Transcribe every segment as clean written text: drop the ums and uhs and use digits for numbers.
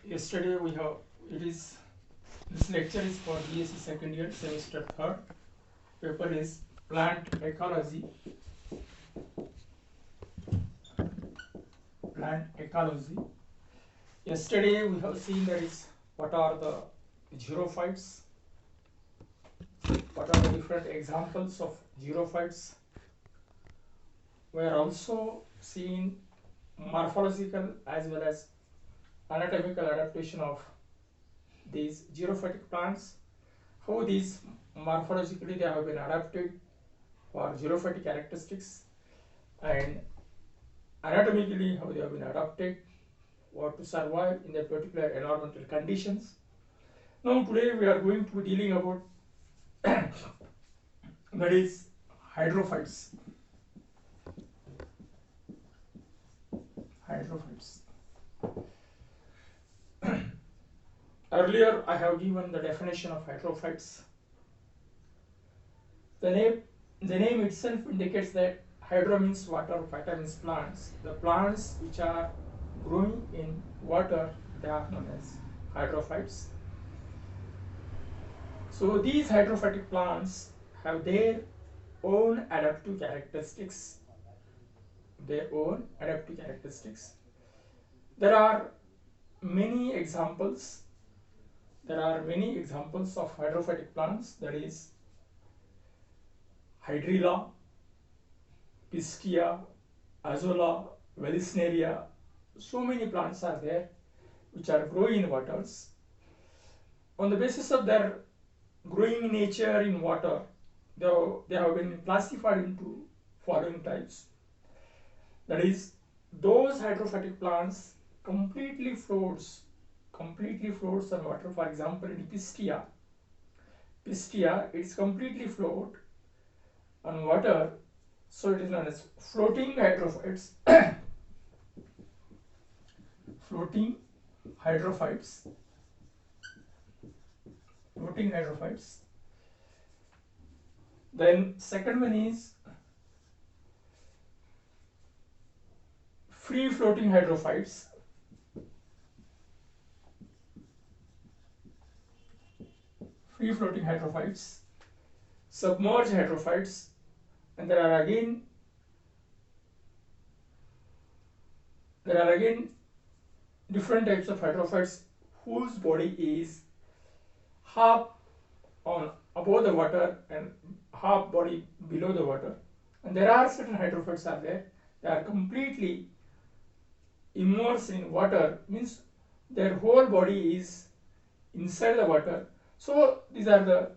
Yesterday we have this lecture is for BSc second year semester third. Paper is plant ecology. Plant ecology. Yesterday we have seen that is what are the xerophytes, what are the different examples of xerophytes. We are also seeing morphological as well as anatomical adaptation of these xerophytic plants, how these morphologically they have been adapted for xerophytic characteristics, and anatomically how they have been adapted or to survive in the particular environmental conditions. Now today we are going to be dealing about that is hydrophytes. Hydrophytes. Earlier I have given the definition of hydrophytes. The name itself indicates that hydro means water, phyta means plants. The plants which are growing in water, they are known as hydrophytes. So these hydrophytic plants have their own adaptive characteristics. There are many examples. There are many examples of hydrophytic plants, that is Hydrilla, Piscia, Azolla, Vallisneria. So many plants are there which are growing in waters. On the basis of their growing nature in water, they have been classified into following types. That is, those hydrophytic plants completely floats on water. For example, in Piscia, it's completely float on water, so it is known as floating hydrophytes. floating hydrophytes. Then second one is free floating hydrophytes. Submerged hydrophytes, and there are again different types of hydrophytes whose body is half on above the water and half body below the water. And there are certain hydrophytes are there, they are completely immersed in water, means their whole body is inside the water. So these are the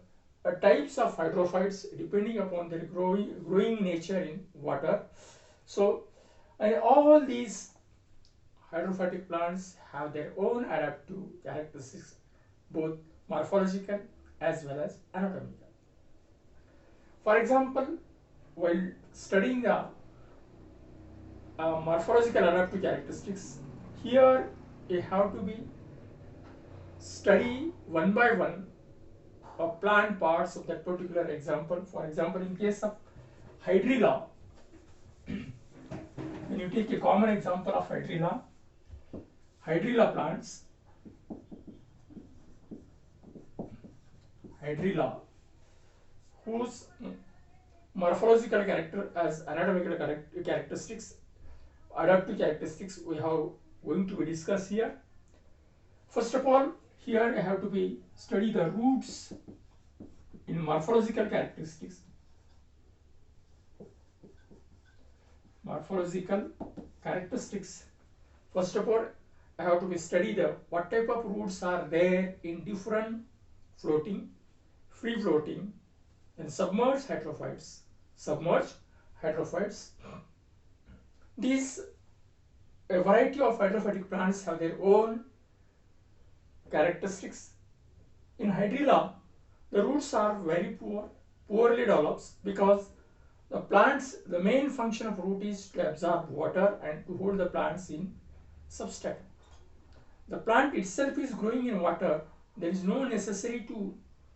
types of hydrophytes depending upon their growing nature in water. So and all these hydrophytic plants have their own adaptive characteristics, both morphological as well as anatomical. For example, while studying the morphological adaptive characteristics, here you have to be study one by one plant parts of that particular example. For example, in case of Hydrilla, when you take a common example of Hydrilla plants, whose morphological character as anatomical characteristics, adaptive characteristics we have going to be discussed here. First of all, here I have to be study the roots in morphological characteristics. First of all, I have to be study the what type of roots are there in different floating, free floating, and submerged hydrophytes. These a variety of hydrophytic plants have their own characteristics. In Hydrilla, the roots are very poorly developed, because the main function of root is to absorb water and to hold the plants in substratum. The plant itself is growing in water. There is no necessity to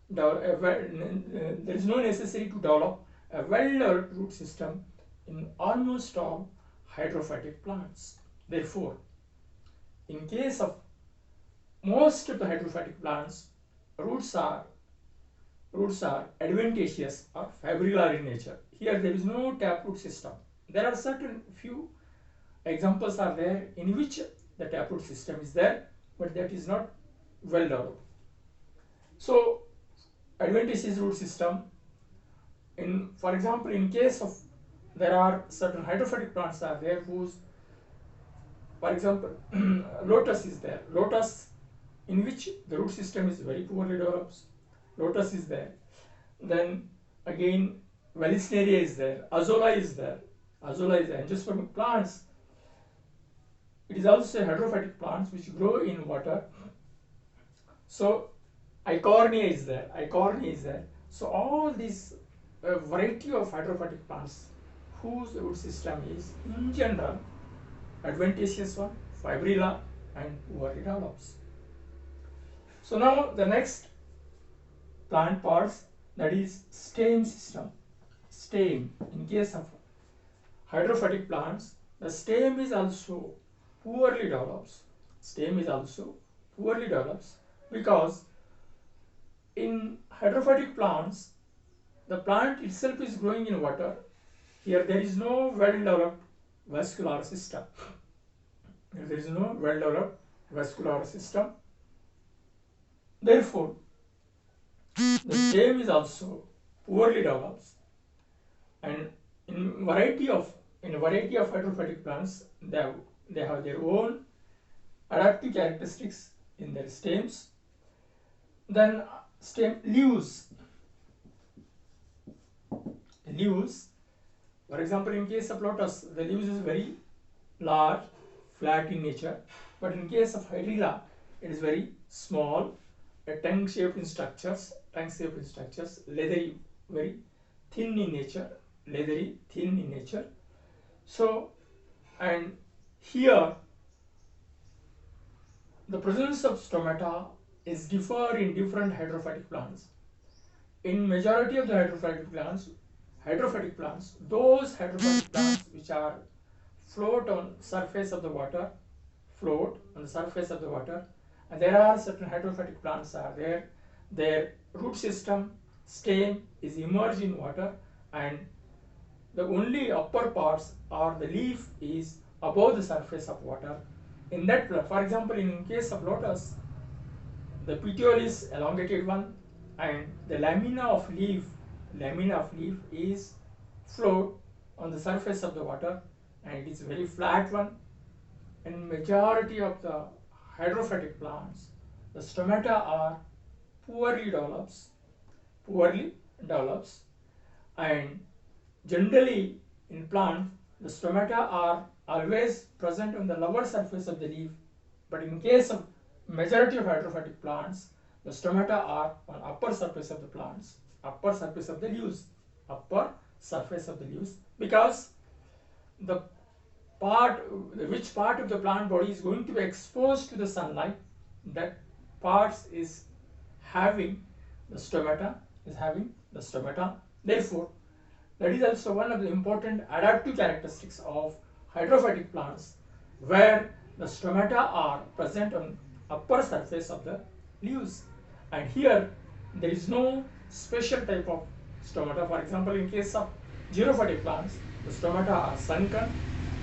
develop a well-developed root system in almost all hydrophytic plants. Therefore, in case of most of the hydrophytic plants roots are adventitious or fibrillar in nature. Here there is no taproot system. There are certain few examples are there in which the taproot system is there, but that is not well developed. So adventitious root system, in for example, in case of there are certain hydrophytic plants are there whose, for example, lotus is there. Lotus in which the root system is very poorly developed. Lotus is there. Then again Vallisneria is there. Azolla is there. Azolla is there. Angiospermic plants. It is also hydrophytic plants which grow in water. So Eichhornia is there. Eichhornia is there. So all these variety of hydrophytic plants whose root system is in general adventitious one, fibrillar, and poorly develops. So now the next plant parts, that is stem system. Stem, in case of hydrophytic plants, the stem is also poorly develops. Stem is also poorly develops because in hydrophytic plants, the plant itself is growing in water. Here there is no well developed vascular system. There is no well developed vascular system. Therefore, the stem is also poorly developed, and in variety of hydrophytic plants, they have their own adaptive characteristics in their stems. Then stem leaves. Leaves, for example, in case of lotus, the leaves is very large, flat in nature, but in case of hydrilla, it is very small, tongue-shaped structures, leathery, very thin in nature, So, and here the presence of stomata is differ in different hydrophytic plants. In majority of the hydrophytic plants, those hydrophytic plants which are float on surface of the water, and there are certain hydrophytic plants are there. Their root system, stem is immersed in water, and the only upper parts or the leaf is above the surface of water. In that, for example, in case of lotus, the petiole is elongated one, and the lamina of leaf is float on the surface of the water, and it is very flat one. In majority of the hydrophytic plants, the stomata are poorly develops, and generally in plants the stomata are always present on the lower surface of the leaf, but in case of majority of hydrophytic plants, the stomata are on upper surface of the plants, upper surface of the leaves, because the which part of the plant body is going to be exposed to the sunlight, that parts is having the stomata, Therefore, that is also one of the important adaptive characteristics of hydrophytic plants, where the stomata are present on upper surface of the leaves, and here there is no special type of stomata. For example, in case of xerophytic plants, the stomata are sunken,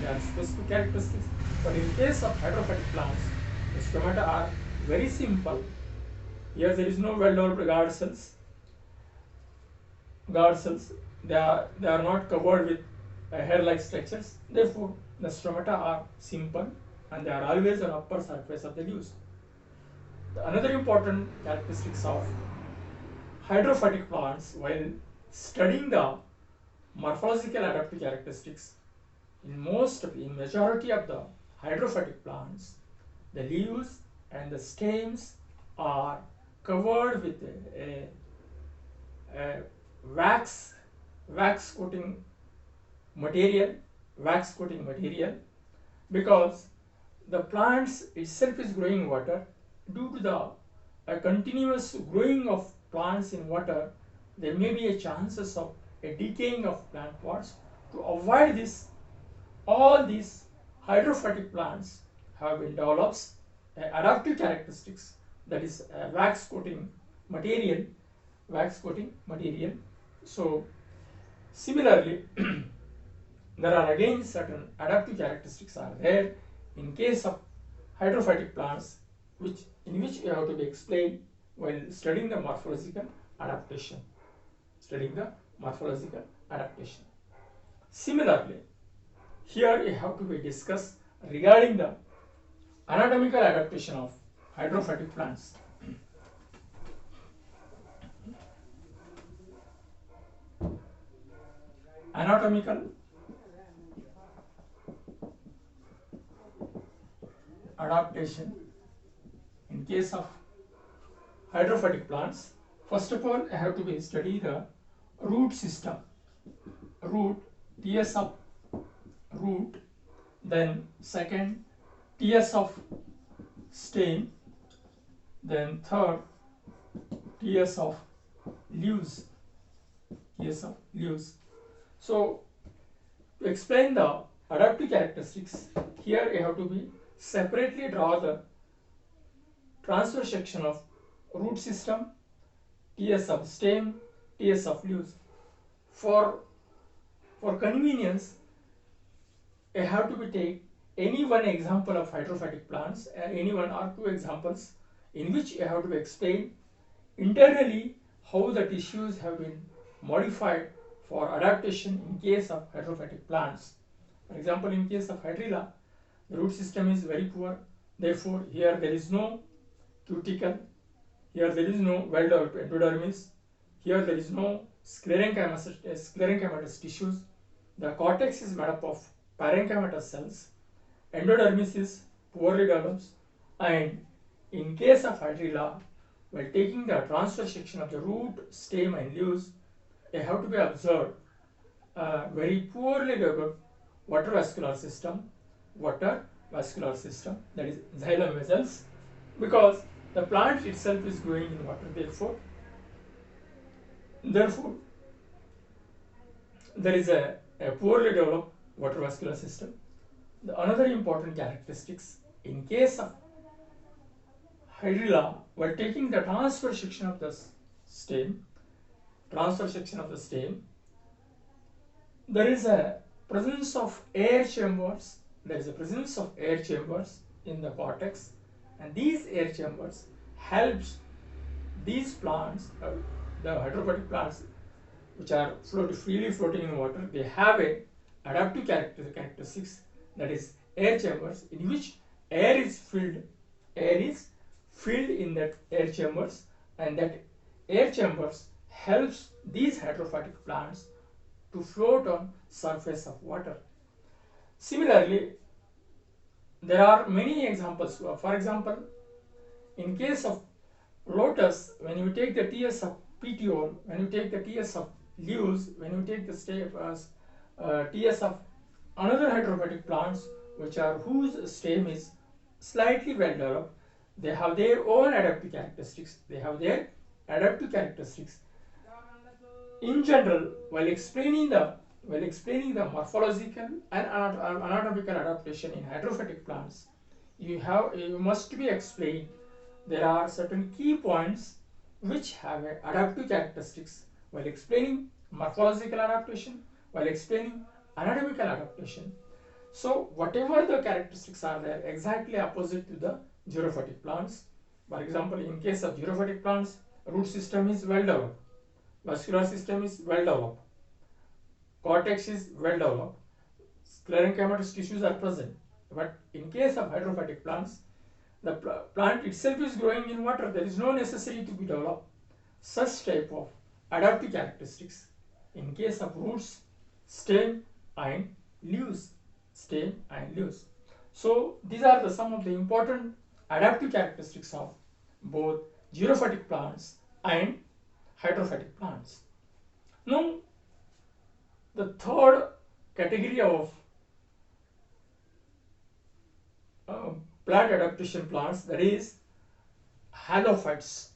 they are specific characteristics, but in case of hydrophytic plants, the stomata are very simple. Here there is no well developed guard cells. They are not covered with hair-like structures. Therefore, the stomata are simple and they are always on upper surface of the leaves. Another important characteristics of hydrophytic plants, while studying the morphological adaptive characteristics, in majority of the hydrophytic plants, the leaves and the stems are covered with a wax coating material, because the plants itself is growing in water. Due to the continuous growing of plants in water, there may be a chances of a decaying of plant pods. To avoid this, all these hydrophytic plants have been developed adaptive characteristics, that is wax coating material. So similarly, there are again certain adaptive characteristics are there in case of hydrophytic plants, in which you have to be explained while studying the morphological adaptation. Similarly, here you have to be discussed regarding the anatomical adaptation of hydrophytic plants. Anatomical adaptation in case of hydrophytic plants. First of all, I have to be study the root system. TS of root, then second TS of stem, then third TS of leaves. So to explain the adaptive characteristics, here you have to be separately draw the transverse section of root system, TS of stem, TS of leaves. For convenience, I have to be take any one example of hydrophytic plants, any one or two examples in which I have to explain internally how the tissues have been modified for adaptation in case of hydrophytic plants. For example, in case of hydrilla, the root system is very poor. Therefore, here there is no cuticle. Here there is no well-developed endodermis. Here there is no sclerenchymatous tissues. The cortex is made up of parenchymatous cells. Endodermis is poorly developed. And in case of hydrilla, while taking the transverse section of the root, stem and leaves, they have to be observed a very poorly developed water vascular system, that is xylem vessels, because the plant itself is growing in water. Therefore there is a poorly developed water vascular system. Another important characteristics in case of hydrilla, while taking the transverse section of the stem, there is a presence of air chambers. In the cortex, and these air chambers helps these plants, the hydrophytic plants, which are freely floating in water. They have a adaptive characteristics, that is air chambers, in which air is filled in that air chambers, and that air chambers helps these hydrophytic plants to float on surface of water. Similarly, there are many examples. For example, in case of lotus, when you take the TS of petiole, when you take the TS of leaves, when you take the TS of another hydrophytic plants whose stem is slightly well developed, they have their own adaptive characteristics. In general, while explaining the morphological and anatomical adaptation in hydrophytic plants, you must be explained there are certain key points which have adaptive characteristics while explaining morphological adaptation, while explaining anatomical adaptation. So whatever the characteristics are there, exactly opposite to the xerophytic plants. For example, in case of xerophytic plants, root system is well developed, vascular system is well developed, cortex is well developed, sclerenchymatous tissues are present. But in case of hydrophytic plants, the plant itself is growing in water. There is no necessity to be developed such type of adaptive characteristics in case of roots, stem and leaves. So these are some of the important adaptive characteristics of both xerophytic plants and hydrophytic plants. Now, the third category of plant adaptation plants, that is halophytes.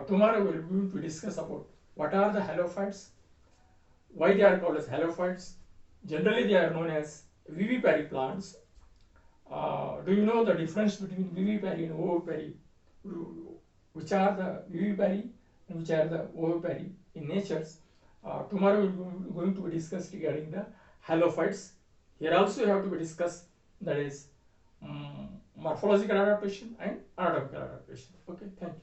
Tomorrow we will be going to discuss about what are the halophytes, why they are called as halophytes. Generally they are known as vivipary plants. Do you know the difference between vivipary and ovipary? Which are the vivipary and which are the ovipary in natures? Tomorrow we are going to be discussed regarding the halophytes. Here also you have to be discussed, that is morphological adaptation and anatomical adaptation. Okay, thank you.